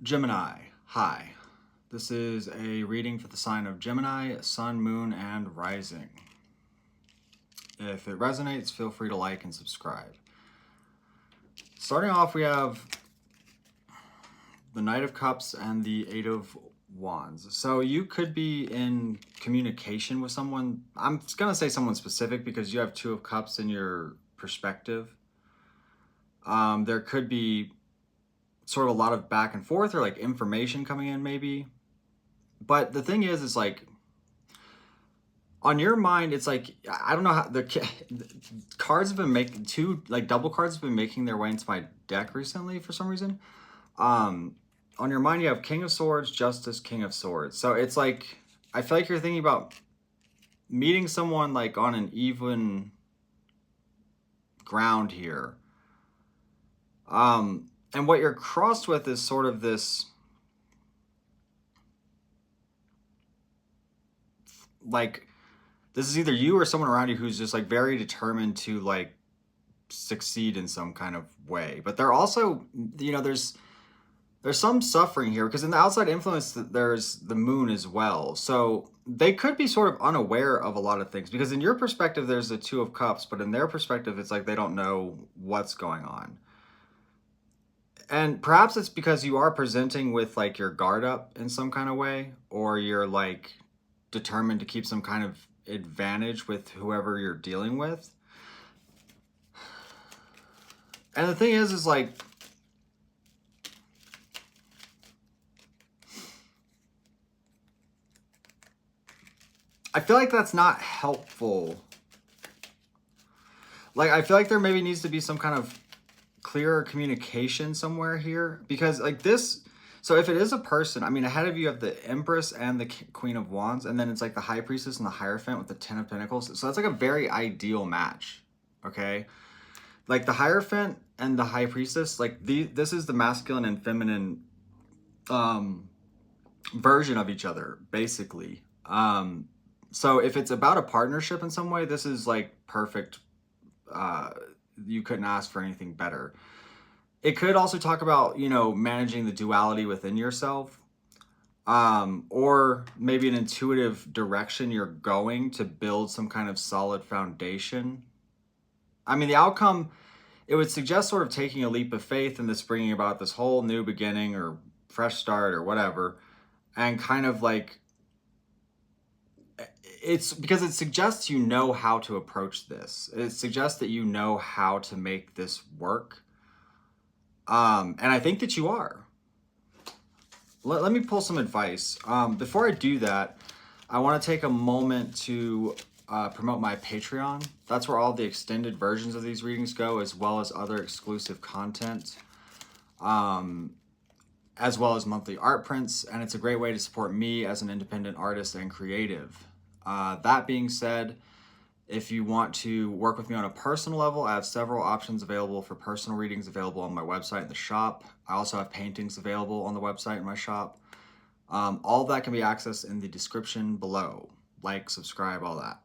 Gemini, hi. This is a reading for the sign of Gemini, Sun, Moon, and Rising. If it resonates, feel free to like and subscribe. Starting off, we have the Knight of Cups and the Eight of Wands. So you could be in communication with someone. I'm going to say someone specific because you have Two of Cups in your perspective. There could be sort of a lot of back and forth or like information coming in maybe. But the thing is like on your mind, it's like, I don't know how the cards have been making double cards have been making their way into my deck recently for some reason. On your mind, you have King of Swords, Justice, King of Swords. So it's like, I feel like you're thinking about meeting someone like on an even ground here. And what you're crossed with is sort of this, like, this is either you or someone around you who's just like very determined to like succeed in some kind of way. But they're also, you know, there's some suffering here because in the outside influence, there's the moon as well. So they could be sort of unaware of a lot of things because in your perspective, there's the Two of Cups, but in their perspective, it's like they don't know what's going on. And perhaps it's because you are presenting with like your guard up in some kind of way, or you're like determined to keep some kind of advantage with whoever you're dealing with. And the thing is like, I feel like that's not helpful. Like, I feel like there maybe needs to be some kind of clearer communication somewhere here, because like this, so if it is a person, I mean, ahead of you have the Empress and the Queen of Wands, and then it's like the High Priestess and the Hierophant with the Ten of Pentacles. So that's like a very ideal match, okay? Like the Hierophant and the High Priestess, like this is the masculine and feminine version of each other, basically. So if it's about a partnership in some way, this is like perfect. You couldn't ask for anything better. It could also talk about, you know, managing the duality within yourself, or maybe an intuitive direction you're going to build some kind of solid foundation. I mean, the outcome, it would suggest sort of taking a leap of faith in this, bringing about this whole new beginning or fresh start or whatever, and kind of like, it's because it suggests you know how to approach this. It suggests that you know how to make this work. And I think that you are. Let me pull some advice. Before I do that, I want to take a moment to promote my Patreon. That's where all the extended versions of these readings go, as well as other exclusive content, as well as monthly art prints. And it's a great way to support me as an independent artist and creative. That being said, if you want to work with me on a personal level, I have several options available for personal readings available on my website in the shop. I also have paintings available on the website in my shop. All of that can be accessed in the description below. Like, subscribe, all that.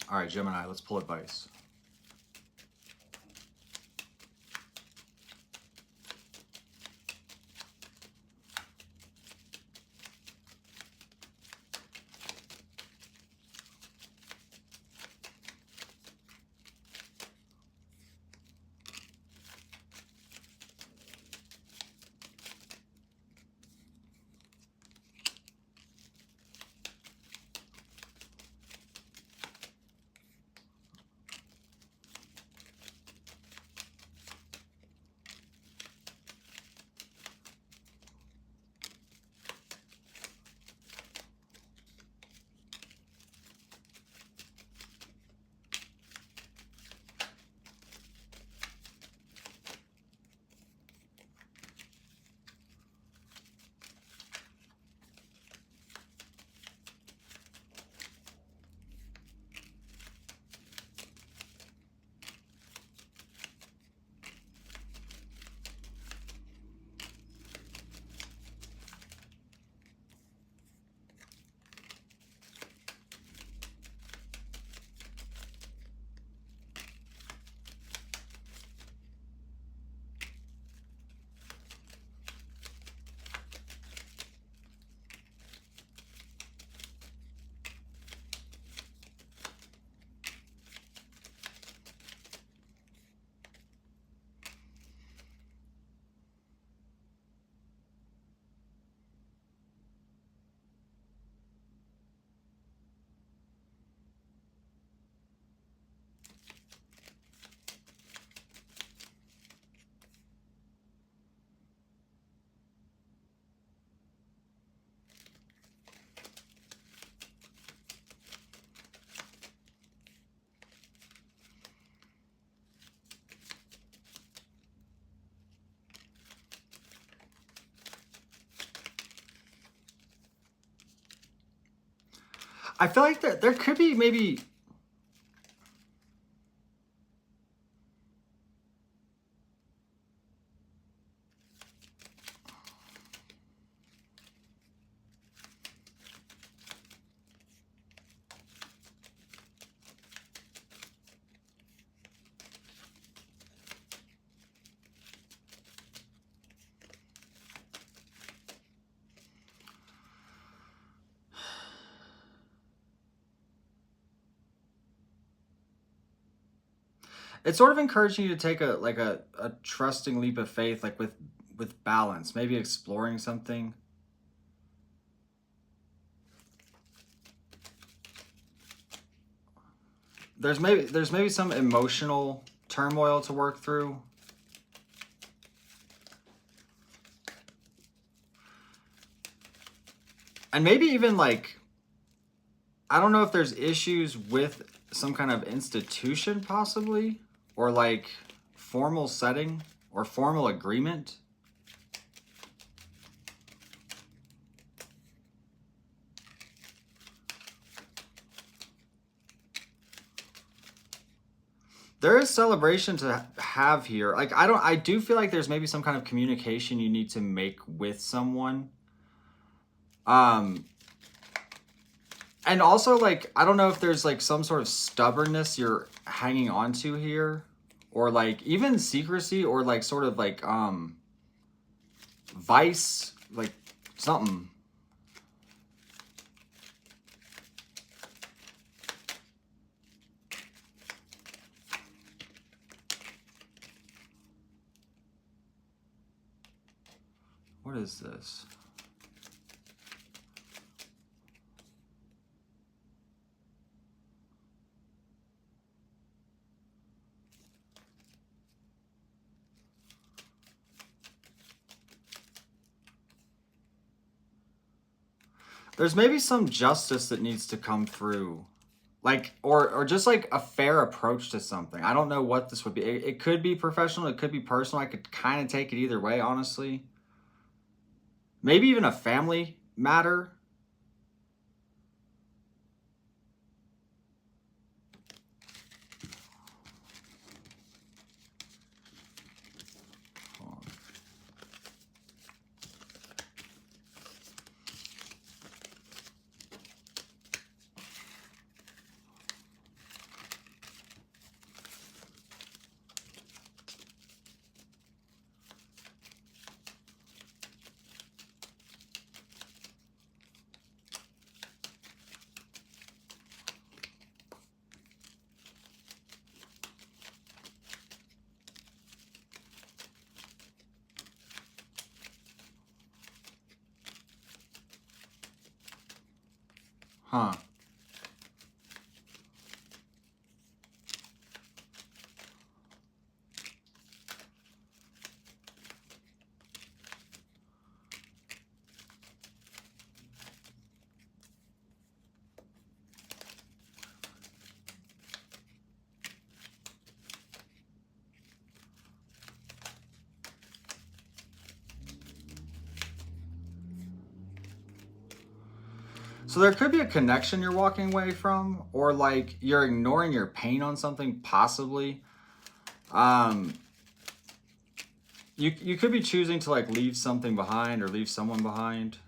All right, Gemini, let's pull advice. I feel like there could be maybe... It's sort of encouraging you to take a trusting leap of faith, like with balance, maybe exploring something. There's maybe some emotional turmoil to work through. And maybe even like, I don't know if there's issues with some kind of institution possibly, or like formal setting or formal agreement. There is celebration to have here. Like, I do feel like there's maybe some kind of communication you need to make with someone. And also, like, I don't know if there's like some sort of stubbornness you're hanging on to here, or like even secrecy, or like sort of like vice, like something. What is this? There's maybe some justice that needs to come through. Like, or just like a fair approach to something. I don't know what this would be. It could be professional. It could be personal. I could kind of take it either way, honestly. Maybe even a family matter. Huh. So there could be a connection you're walking away from, or like you're ignoring your pain on something, possibly. You could be choosing to like leave something behind or leave someone behind.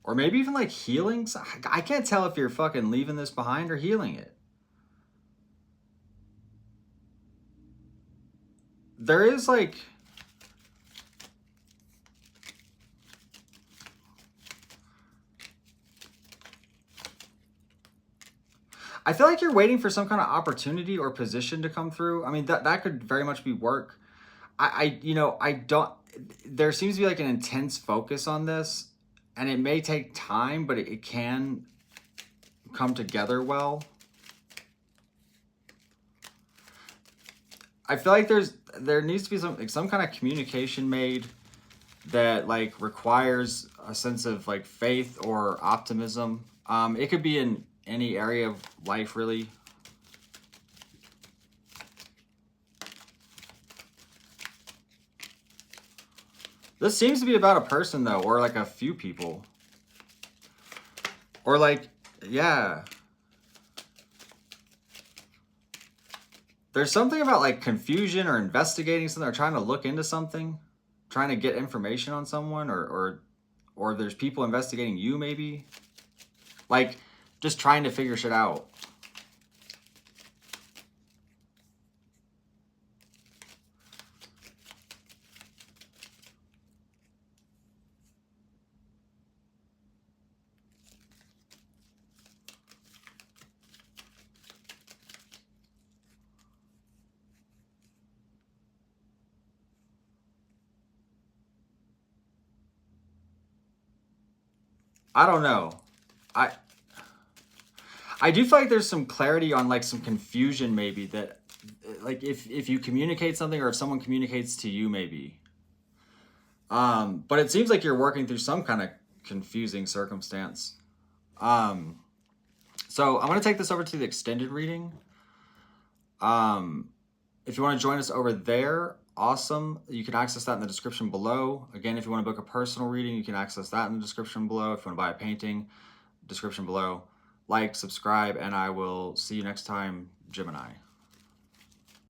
Or maybe even like healing. I can't tell if you're fucking leaving this behind or healing it. There is like... I feel like you're waiting for some kind of opportunity or position to come through. I mean, that could very much be work. I don't... There seems to be like an intense focus on this, and it may take time, but it can come together well. I feel like there needs to be some kind of communication made that like requires a sense of like faith or optimism. It could be in any area of life, really. This seems to be about a person though, or like a few people. Or like Yeah. There's something about like confusion or investigating something or trying to look into something, trying to get information on someone, or there's people investigating you maybe. Like just trying to figure shit out. I don't know. I do feel like there's some clarity on like some confusion maybe that like if you communicate something or if someone communicates to you maybe. But it seems like you're working through some kind of confusing circumstance. So I'm going to take this over to the extended reading. If you want to join us over there, awesome. You can access that in the description below. Again, if you want to book a personal reading, you can access that in the description below. If you want to buy a painting, description below. Like, subscribe, and I will see you next time, Gemini.